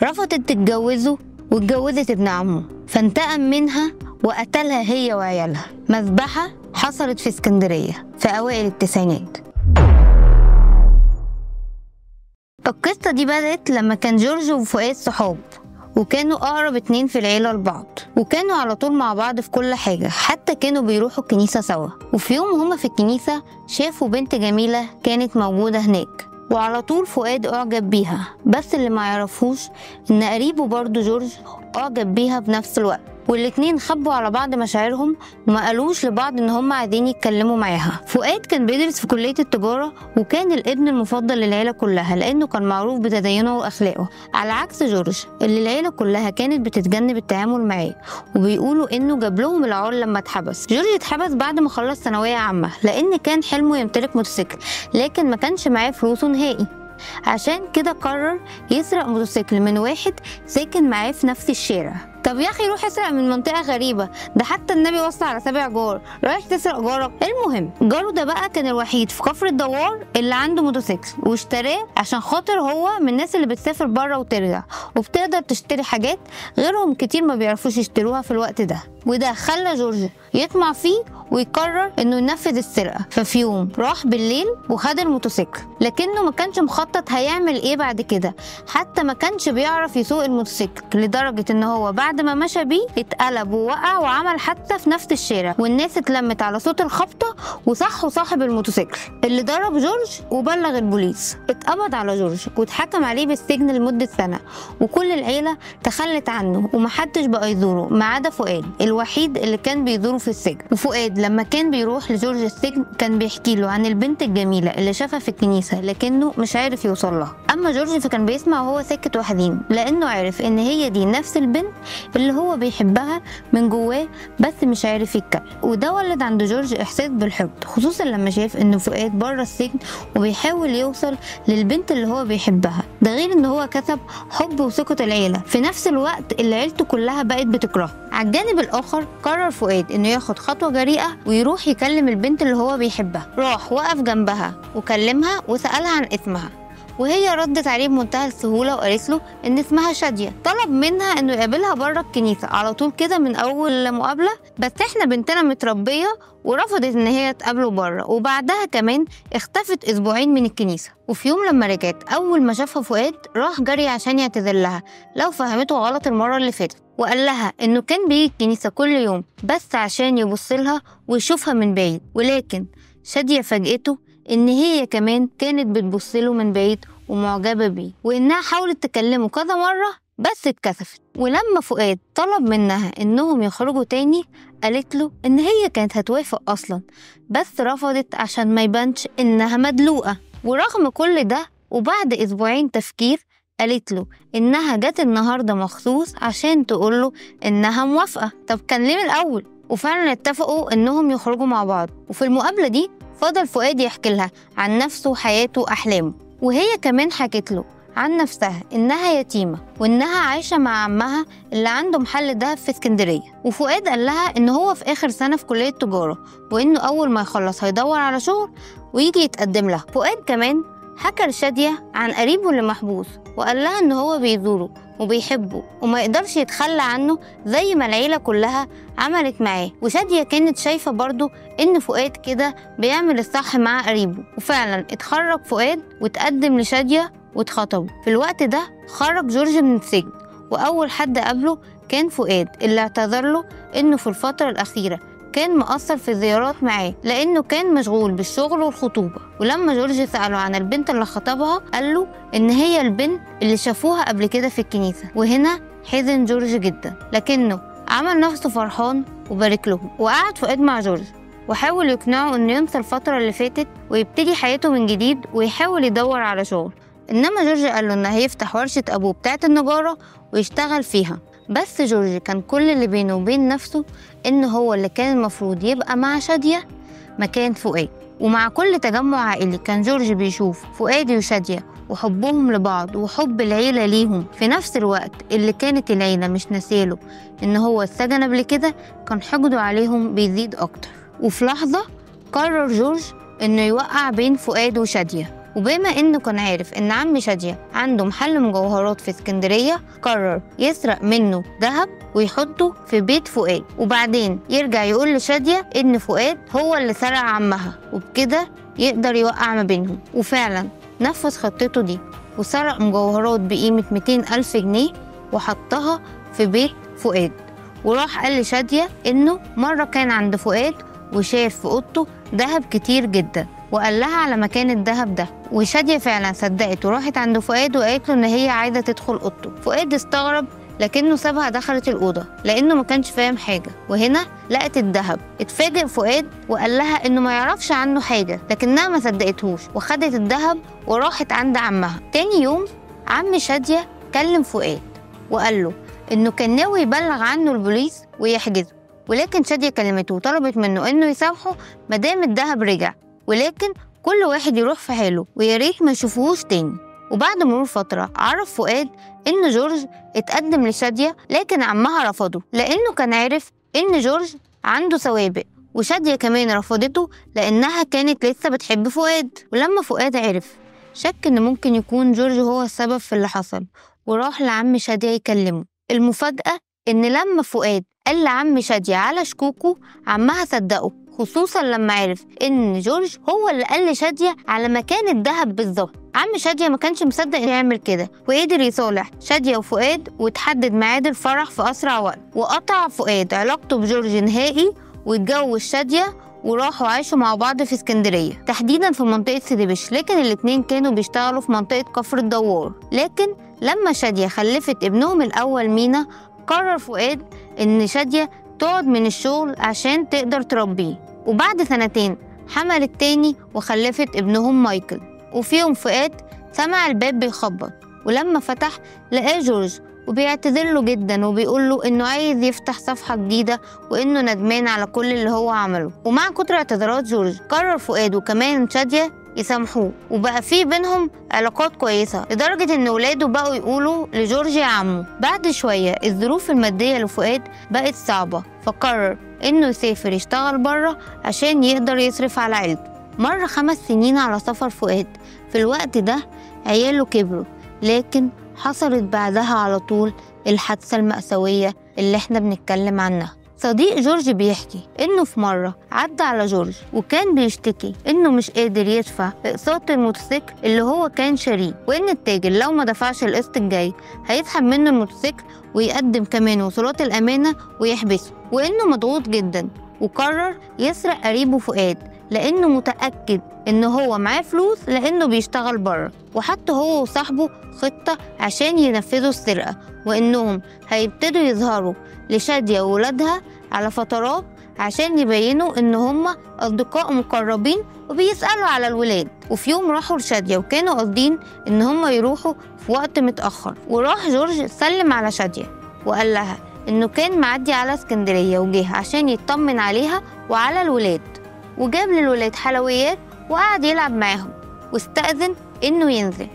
رفضت تتجوزه واتجوزت ابن عمه، فانتقم منها وقتلها هي وعيالها. مذبحة حصلت في اسكندرية في أوائل التسعينات. القصة دي بدأت لما كان جورج وفؤاد صحاب، وكانوا أقرب اتنين في العيلة لبعض، وكانوا على طول مع بعض في كل حاجة، حتى كانوا بيروحوا الكنيسة سوا. وفي يوم هما في الكنيسة شافوا بنت جميلة كانت موجودة هناك، وعلى طول فؤاد أعجب بيها، بس اللي ما يعرفوش إن قريبه برضو جورج أعجب بيها بنفس الوقت، والاتنين خبوا على بعض مشاعرهم وما قالوش لبعض ان هم عايزين يتكلموا معاها. فؤاد كان بيدرس في كلية التجارة، وكان الابن المفضل للعيلة كلها لانه كان معروف بتدينه واخلاقه، على عكس جورج اللي العيلة كلها كانت بتتجنب التعامل معاه، وبيقولوا انه جاب لهم العار لما اتحبس. جورج اتحبس بعد ما خلص ثانوية عامة لان كان حلمه يمتلك موتوسيكل، لكن ما كانش معاه فلوسه نهائي، عشان كده قرر يسرق موتوسيكل من واحد ساكن معاه في نفس الشارع. طب يا اخي روح اسرق من منطقه غريبه، ده حتى النبي وصى على 7 جار، رايح تسرق جارك؟ المهم جاره ده بقى كان الوحيد في كفر الدوار اللي عنده موتوسيكل، واشتراه عشان خاطر هو من الناس اللي بتسافر بره وترجع، وبتقدر تشتري حاجات غيرهم كتير ما بيعرفوش يشتروها في الوقت ده. وده خلى جورج يطمع فيه ويقرر انه ينفذ السرقه. ففي يوم راح بالليل وخد الموتوسيكل، لكنه ما كانش مخطط هيعمل ايه بعد كده، حتى ما كانش بيعرف يسوق الموتوسيكل، لدرجه ان هو بعد ما مشى بيه اتقلب ووقع وعمل حادثه في نفس الشارع، والناس اتلمت على صوت الخبطه وصحوا صاحب الموتوسيكل اللي ضرب جورج وبلغ البوليس. اتقبض على جورج واتحكم عليه بالسجن لمده سنه، وكل العيله تخلت عنه ومحدش بقى يزوره ما عدا فؤاد الوحيد اللي كان بيزوره في السجن. وفؤاد لما كان بيروح لجورج السجن كان بيحكي له عن البنت الجميله اللي شافها في الكنيسه، لكنه مش عارف يوصل لها. اما جورج فكان بيسمع وهو ساكت وحزين، لانه عارف ان هي دي نفس البنت اللي هو بيحبها من جواه، بس مش عارف يتكلم. وده ولد عند جورج احساس بالحقد، خصوصا لما شاف ان فؤاد بره السجن وبيحاول يوصل للبنت اللي هو بيحبها، ده غير ان هو كسب حب وثقه العيله في نفس الوقت اللي عيلته كلها بقت بتكرهه. على الجانب الاخر قرر فؤاد انه ياخد خطوه جريئه ويروح يكلم البنت اللي هو بيحبها. راح وقف جنبها وكلمها وسالها عن اسمها، وهي ردت عليه بمنتهى السهوله وقالت له ان اسمها شاديه. طلب منها انه يقابلها بره الكنيسه على طول كده من اول مقابله، بس احنا بنتنا متربيه، ورفضت ان هي تقابله بره، وبعدها كمان اختفت اسبوعين من الكنيسه. وفي يوم لما رجعت اول ما شافها فؤاد راح جري عشان يعتذر لها لو فهمته غلط المره اللي فاتت، وقال لها انه كان بيجي الكنيسه كل يوم بس عشان يبص لها ويشوفها من بعيد، ولكن شاديه فاجئته ان هي كمان كانت بتبص له من بعيد ومعجبه بيه، وانها حاولت تكلمه كذا مره بس اتكسفت. ولما فؤاد طلب منها انهم يخرجوا تاني قالت له ان هي كانت هتوافق اصلا، بس رفضت عشان ما يبانش انها مدلوقه. ورغم كل ده وبعد اسبوعين تفكير قالت له انها جت النهارده مخصوص عشان تقوله انها موافقه. طب كان ليه من الاول؟ وفعلا اتفقوا انهم يخرجوا مع بعض. وفي المقابله دي فضل فؤاد يحكي لها عن نفسه وحياته وأحلامه، وهي كمان حكت له عن نفسها إنها يتيمة وإنها عايشة مع عمها اللي عنده محل دهب في اسكندرية. وفؤاد قال لها إن هو في آخر سنة في كلية تجارة، وإنه أول ما يخلص هيدور على شغل ويجي يتقدم لها. فؤاد كمان حكى لشادية عن قريبه اللي محبوس، وقال لها إن هو بيزوره وبيحبه وما يقدرش يتخلى عنه زي ما العيلة كلها عملت معاه. وشادية كانت شايفة برضو ان فؤاد كده بيعمل الصح مع قريبه، وفعلا اتخرج فؤاد وتقدم لشادية واتخطبوا. في الوقت ده خرج جورج من السجن، واول حد قابله كان فؤاد اللي اعتذر له انه في الفترة الاخيرة كان مقصر في الزيارات معاه لانه كان مشغول بالشغل والخطوبه. ولما جورج سأله عن البنت اللي خطبها قال له ان هي البنت اللي شافوها قبل كده في الكنيسه. وهنا حزن جورج جدا، لكنه عمل نفسه فرحان وبارك لهم. وقعد فؤاد مع جورج وحاول يقنعه انه ينسى الفتره اللي فاتت ويبتدي حياته من جديد ويحاول يدور على شغل. انما جورج قال له انه هيفتح ورشه ابوه بتاعه النجاره ويشتغل فيها. بس جورج كان كل اللي بينه وبين نفسه إن هو اللي كان المفروض يبقى مع شادية مكان فؤاد. ومع كل تجمع عائلي كان جورج بيشوف فؤاد وشادية وحبهم لبعض وحب العيلة ليهم في نفس الوقت اللي كانت العيلة مش ناسيله إن هو اتسجن قبل كده، كان حقده عليهم بيزيد أكتر. وفي لحظة قرر جورج إنه يوقع بين فؤاد وشادية وبما إنه كان عارف إن عم شادية عنده محل مجوهرات في اسكندرية، قرر يسرق منه ذهب ويحطه في بيت فؤاد، وبعدين يرجع يقول لشادية إن فؤاد هو اللي سرق عمها، وبكده يقدر يوقع ما بينهم. وفعلا نفذ خطته دي وسرق مجوهرات بقيمة 200,000 جنيه وحطها في بيت فؤاد. وراح قال لشادية إنه مرة كان عند فؤاد وشاف في أوضته ذهب كتير جدا، وقال لها على مكان الذهب ده. وشادية فعلا صدقت وراحت عند فؤاد وقالت له إن هي عايزة تدخل أوضته. فؤاد استغرب لكنه سابها دخلت الأوضة لأنه ما كانش فاهم حاجة، وهنا لقت الذهب. اتفاجئ فؤاد وقال لها إنه ما يعرفش عنه حاجة، لكنها ما صدقتهوش وخدت الذهب وراحت عند عمها. تاني يوم عم شادية كلم فؤاد وقال له إنه كان ناوي يبلغ عنه البوليس ويحجزه، ولكن شادية كلمته وطلبت منه إنه يسامحه مادام الذهب رجع، ولكن كل واحد يروح في حاله وياريت ما يشوفوهوش تاني. وبعد مرور فترة عرف فؤاد إن جورج اتقدم لشادية، لكن عمها رفضه لأنه كان عارف إن جورج عنده سوابق، وشادية كمان رفضته لأنها كانت لسه بتحب فؤاد. ولما فؤاد عرف شك إن ممكن يكون جورج هو السبب في اللي حصل، وراح لعم شادية يكلمه. المفاجأة إن لما فؤاد قال لعم شادية على شكوكه، عمها صدقه، خصوصا لما عرف إن جورج هو اللي قال لشادية على مكان الذهب بالظبط. عم شادية ما كانش مصدق يعمل كده، وقدر يصالح شادية وفؤاد وتحدد ميعاد الفرح في أسرع وقت. وقطع فؤاد علاقته بجورج نهائي واتجوز شادية، وراحوا عاشوا مع بعض في اسكندرية، تحديدا في منطقة سيدي بشر، لكن الاتنين كانوا بيشتغلوا في منطقة كفر الدوار. لكن لما شادية خلفت ابنهم الأول مينا، قرر فؤاد إن شادية تقعد من الشغل عشان تقدر تربيه. وبعد 2 حملت تاني وخلفت ابنهم مايكل. وفي يوم فؤاد سمع الباب بيخبط، ولما فتح لقاه جورج وبيعتذر له جدا وبيقول له إنه عايز يفتح صفحة جديدة وإنه ندمان على كل اللي هو عمله. ومع كتر اعتذارات جورج قرر فؤاد وكمان شادية يسامحوه، وبقى في بينهم علاقات كويسة لدرجة إن ولاده بقوا يقولوا لجورج يا عمو. بعد شوية الظروف المادية لفؤاد بقت صعبة، فقرر إنه يسافر يشتغل بره عشان يقدر يصرف على عيلته. مر 5 سنين على سفر فؤاد. في الوقت ده عياله كبروا، لكن حصلت بعدها على طول الحادثة المأساوية اللي احنا بنتكلم عنها. صديق جورج بيحكي إنه في مرة عدى على جورج وكان بيشتكي إنه مش قادر يدفع اقساط الموتوسيكل اللي هو كان شاريه، وإن التاجر لو ما دفعش القسط الجاي هيسحب منه الموتوسيكل ويقدم كمان وصولات الأمانة ويحبسه، وإنه مضغوط جدا. وقرر يسرق قريبه فؤاد لأنه متأكد إنه هو معاه فلوس لأنه بيشتغل بره، وحتى هو وصاحبه خطة عشان ينفذوا السرقة، وإنهم هيبتدوا يظهروا لشادية وولادها على فترات عشان يبينوا إن هم أصدقاء مقربين وبيسألوا على الولاد. وفي يوم راحوا لشادية وكانوا قاصدين إن هم يروحوا في وقت متأخر، وراح جورج سلم على شادية وقال لها إنه كان معدي على اسكندرية وجه عشان يطمن عليها وعلى الولاد، وجاب للولاد حلويات وقعد يلعب معاهم، واستأذن إنه ينزل.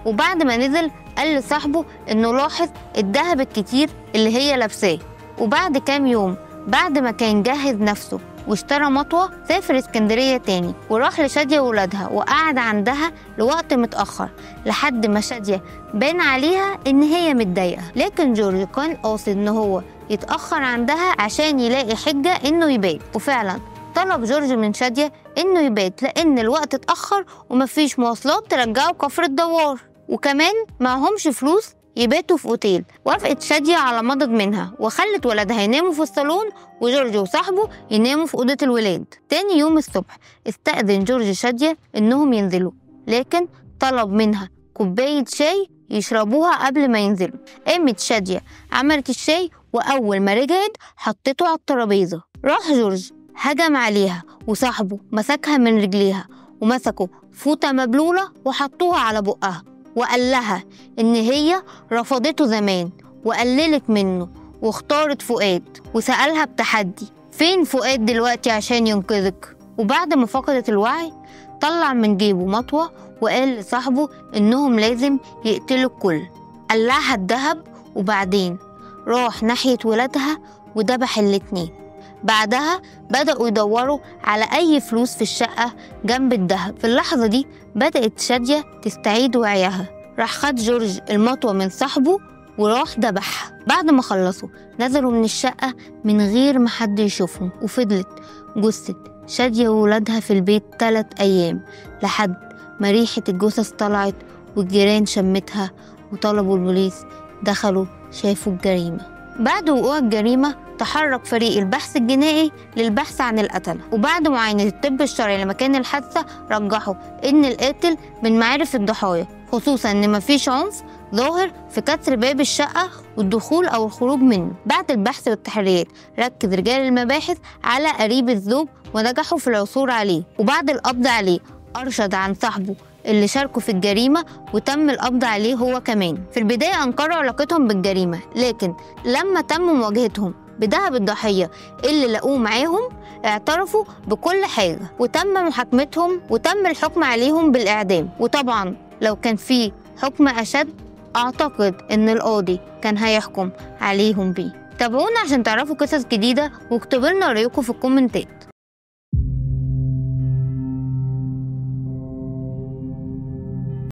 وبعد ما نزل قال لصاحبه إنه لاحظ الذهب الكتير اللي هي لابساه. وبعد كام يوم بعد ما كان جهز نفسه واشترى مطوة، سافر اسكندرية تاني وراح لشادية وولادها وقعد عندها لوقت متأخر لحد ما شادية بان عليها إن هي متضايقة. لكن جورج كان قاصد إن هو يتأخر عندها عشان يلاقي حجة إنه يبات، وفعلا طلب جورج من شادية إنه يبات لأن الوقت اتأخر ومفيش مواصلات ترجعه كفر الدوار، وكمان معهمش فلوس يباتوا في اوتيل. وافقت شادية على مضض منها وخلت ولادها يناموا في الصالون وجورج وصاحبه يناموا في أوضة الولاد. تاني يوم الصبح استأذن جورج شادية إنهم ينزلوا، لكن طلب منها كوباية شاي يشربوها قبل ما ينزلوا. قامت شادية عملت الشاي، وأول ما رجعت حطته على الترابيزة. راح جورج هجم عليها وصاحبه مسكها من رجليها ومسكوا فوطة مبلولة وحطوها على بقها، وقال لها إن هي رفضته زمان وقللت منه واختارت فؤاد، وسألها بتحدي فين فؤاد دلوقتي عشان ينقذك. وبعد ما فقدت الوعي طلع من جيبه مطوة وقال لصاحبه إنهم لازم يقتلوا الكل. قلعها الدهب وبعدين راح ناحية ولادها وذبح الاتنين. بعدها بدأوا يدوروا على أي فلوس في الشقة جنب الدهب. في اللحظة دي بدأت شادية تستعيد وعيها. راح خد جورج المطوة من صاحبه وراح دبحها. بعد ما خلصوا نزلوا من الشقة من غير ما حد يشوفهم، وفضلت جثة شادية وولادها في البيت 3 أيام لحد ما ريحة الجثث طلعت والجيران شمتها وطلبوا البوليس. دخلوا شافوا الجريمة. بعد وقوع الجريمة تحرك فريق البحث الجنائي للبحث عن القتلة، وبعد معاينة الطب الشرعي لمكان الحادثة رجحوا إن القاتل من معارف الضحايا، خصوصا إن مفيش عنف ظاهر في كسر باب الشقة والدخول أو الخروج منه. بعد البحث والتحريات ركز رجال المباحث على قريب الزوج ونجحوا في العثور عليه، وبعد القبض عليه أرشد عن صاحبه اللي شاركوا في الجريمة وتم القبض عليه هو كمان. في البداية أنكروا علاقتهم بالجريمة، لكن لما تم مواجهتهم بذهب الضحية اللي لقوه معاهم اعترفوا بكل حاجة وتم محاكمتهم وتم الحكم عليهم بالإعدام. وطبعا لو كان في حكم أشد أعتقد إن القاضي كان هيحكم عليهم بيه. تابعونا عشان تعرفوا قصص جديدة واكتبوا لنا رأيكم في الكومنتات.